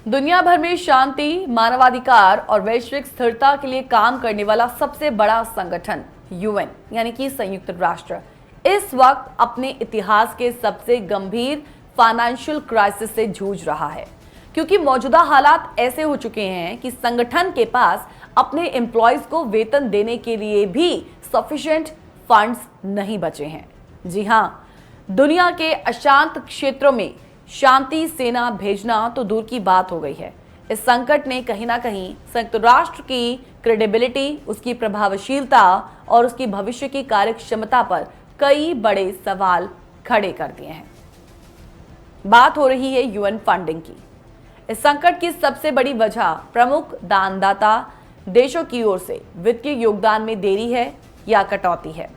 दुनिया भर में शांति, मानवाधिकार और वैश्विक स्थिरता के लिए काम करने वाला सबसे बड़ा संगठन यूएन यानी कि संयुक्त राष्ट्र इस वक्त अपने इतिहास के सबसे गंभीर फाइनेंशियल क्राइसिस से जूझ रहा है, क्योंकि मौजूदा हालात ऐसे हो चुके हैं कि संगठन के पास अपने एम्प्लॉयज को वेतन देने के लिए भी सफिशिएंट फंड्स नहीं बचे हैं। जी हाँ, दुनिया के अशांत क्षेत्रों में शांति सेना भेजना तो दूर की बात हो गई है। इस संकट ने कहीं ना कहीं संयुक्त राष्ट्र की क्रेडिबिलिटी, उसकी प्रभावशीलता और उसकी भविष्य की कार्यक्षमता पर कई बड़े सवाल खड़े कर दिए हैं। बात हो रही है यूएन फंडिंग की। इस संकट की सबसे बड़ी वजह प्रमुख दानदाता देशों की ओर से वित्तीय योगदान में देरी है या कटौती है।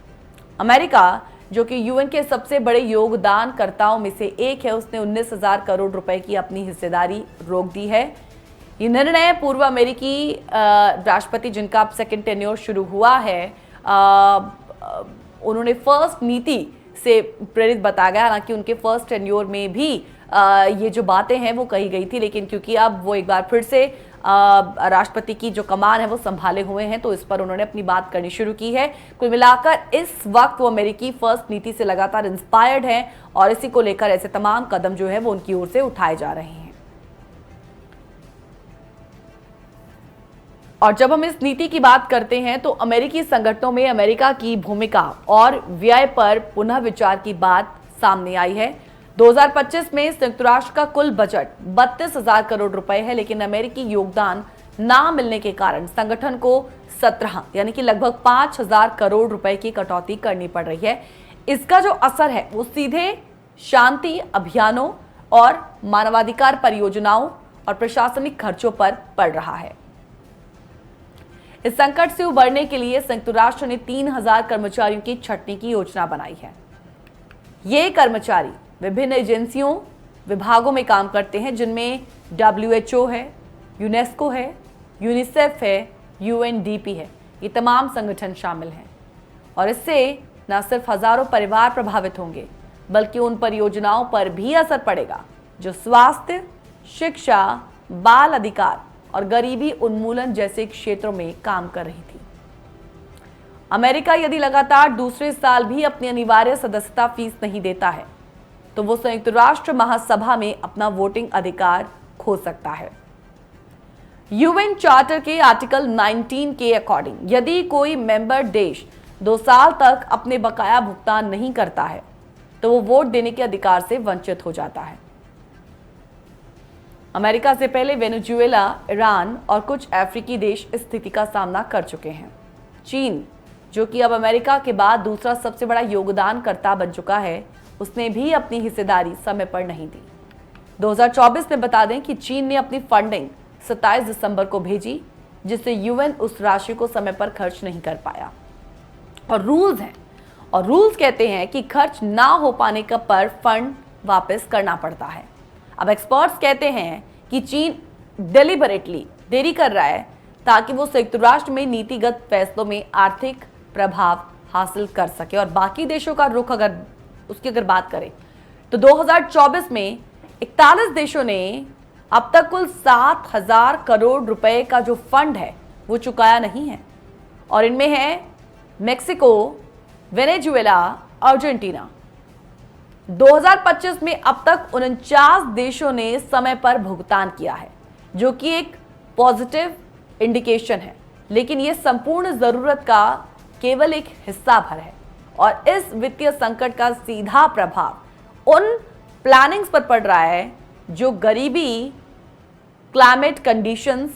अमेरिका, जो कि यूएन के सबसे बड़े योगदानकर्ताओं में से एक है, उसने 19,000 करोड़ रुपए की अपनी हिस्सेदारी रोक दी है। ये निर्णय पूर्व अमेरिकी राष्ट्रपति, जिनका अब सेकंड टेन्योर शुरू हुआ है, उन्होंने फर्स्ट नीति से प्रेरित बताया गया। हालांकि उनके फर्स्ट टेन्योर में भी ये जो बातें हैं वो कही गई थी, लेकिन क्योंकि अब वो एक बार फिर से राष्ट्रपति की जो कमान है वो संभाले हुए हैं, तो इस पर उन्होंने अपनी बात करनी शुरू की है। कुल मिलाकर इस वक्त वो अमेरिकी फर्स्ट नीति से लगातार इंस्पायर्ड हैं और इसी को लेकर ऐसे तमाम कदम जो है वो उनकी ओर से उठाए जा रहे हैं। और जब हम इस नीति की बात करते हैं तो अमेरिकी संगठनों में अमेरिका की भूमिका और व्यय पर पुनः विचार की बात सामने आई है। 2025 में संयुक्त राष्ट्र का कुल बजट 32,000 करोड़ रुपए है, लेकिन अमेरिकी योगदान ना मिलने के कारण संगठन को 17 यानी कि लगभग 5,000 करोड़ रुपए की कटौती करनी पड़ रही है। इसका जो असर है वो सीधे शांति अभियानों और मानवाधिकार परियोजनाओं और प्रशासनिक खर्चों पर पड़ रहा है। इस संकट से उबरने के लिए संयुक्त राष्ट्र ने 3,000 कर्मचारियों की छंटनी की योजना बनाई है। ये कर्मचारी विभिन्न एजेंसियों, विभागों में काम करते हैं, जिनमें WHO है, यूनेस्को है, यूनिसेफ है, UNDP है। ये तमाम संगठन शामिल हैं और इससे न सिर्फ हजारों परिवार प्रभावित होंगे, बल्कि उन परियोजनाओं पर भी असर पड़ेगा जो स्वास्थ्य, शिक्षा, बाल अधिकार और गरीबी उन्मूलन जैसे क्षेत्रों में काम कर रही थी। अमेरिका यदि लगातार दूसरे साल भी अपनी अनिवार्य सदस्यता फीस नहीं देता है तो वो संयुक्त राष्ट्र महासभा में अपना वोटिंग अधिकार खो सकता है। यूएन चार्टर के आर्टिकल 19 के अकॉर्डिंग यदि कोई मेंबर देश 2 साल तक अपने बकाया भुगतान नहीं करता है तो वो वोट देने के अधिकार से वंचित हो जाता है। अमेरिका से पहले वेनेजुएला, ईरान और कुछ अफ्रीकी देश इस स्थिति का सामना कर चुके हैं। चीन, जो कि अब अमेरिका के बाद दूसरा सबसे बड़ा योगदानकर्ता बन चुका है, उसने भी अपनी हिस्सेदारी समय पर नहीं दी। 2024 में बता दें कि चीन ने अपनी फंडिंग 27 दिसंबर को भेजी, जिससे यूएन उस राशि को समय पर खर्च नहीं कर पाया। और रूल्स कहते हैं कि खर्च ना हो पाने का पर फंड वापस करना पड़ता है। अब एक्सपर्ट्स कहते हैं कि चीन डेलिबरेटली देरी कर रहा है ताकि वो संयुक्त राष्ट्र में नीतिगत फैसलों में आर्थिक प्रभाव हासिल कर सके। और बाकी देशों का रुख अगर बात करें तो 2024 में 41 देशों ने अब तक कुल 7,000 करोड़ रुपए का जो फंड है वो चुकाया नहीं है, और इनमें है मेक्सिको, वेनेजुएला, अर्जेंटीना। 2025 में अब तक 49 देशों ने समय पर भुगतान किया है, जो कि एक पॉजिटिव इंडिकेशन है, लेकिन यह संपूर्ण जरूरत का केवल एक हिस्सा भर है। और इस वित्तीय संकट का सीधा प्रभाव उन प्लानिंग्स पर पड़ रहा है जो गरीबी, क्लाइमेट कंडीशंस,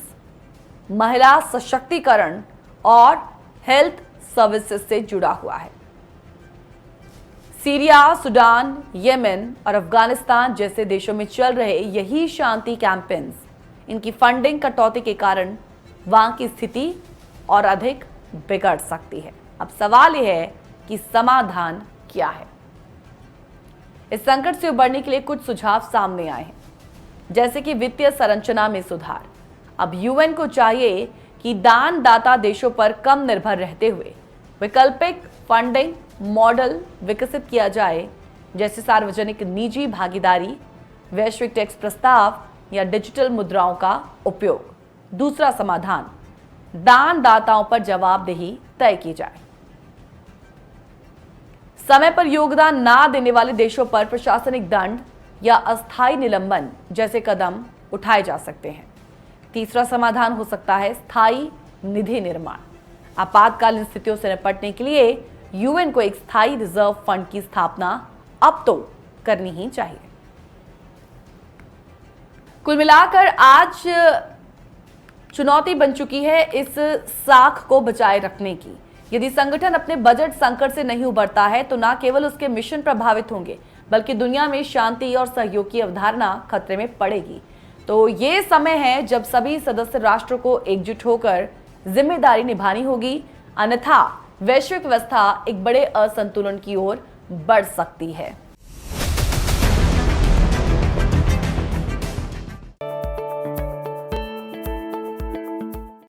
महिला सशक्तिकरण और हेल्थ सर्विसेज से जुड़ा हुआ है। सीरिया, सुडान, येमेन और अफगानिस्तान जैसे देशों में चल रहे यही शांति कैंपेन्स, इनकी फंडिंग कटौती के कारण वहां की स्थिति और अधिक बिगड़ सकती है। अब सवाल यह है कि समाधान क्या है। इस संकट से उबरने के लिए कुछ सुझाव सामने आए हैं, जैसे कि वित्तीय संरचना में सुधार। अब यूएन को चाहिए कि दानदाता देशों पर कम निर्भर रहते हुए वैकल्पिक फंडिंग मॉडल विकसित किया जाए, जैसे सार्वजनिक निजी भागीदारी, वैश्विक टैक्स प्रस्ताव या डिजिटल मुद्राओं का उपयोग। दूसरा समाधान, दानदाताओं पर जवाबदेही तय की जाए। समय पर योगदान ना देने वाले देशों पर प्रशासनिक दंड या अस्थायी निलंबन जैसे कदम उठाए जा सकते हैं। तीसरा समाधान हो सकता है स्थायी निधि निर्माण। आपातकालीन स्थितियों से निपटने के लिए यूएन को एक स्थायी रिजर्व फंड की स्थापना अब तो करनी ही चाहिए। कुल मिलाकर आज चुनौती बन चुकी है इस साख को बचाए रखने की। यदि संगठन अपने बजट संकट से नहीं उबरता है तो न केवल उसके मिशन प्रभावित होंगे बल्कि दुनिया में शांति और सहयोग की अवधारणा खतरे में पड़ेगी। तो ये समय है जब सभी सदस्य राष्ट्रों को एकजुट होकर जिम्मेदारी निभानी होगी, अन्यथा वैश्विक व्यवस्था एक बड़े असंतुलन की ओर बढ़ सकती है।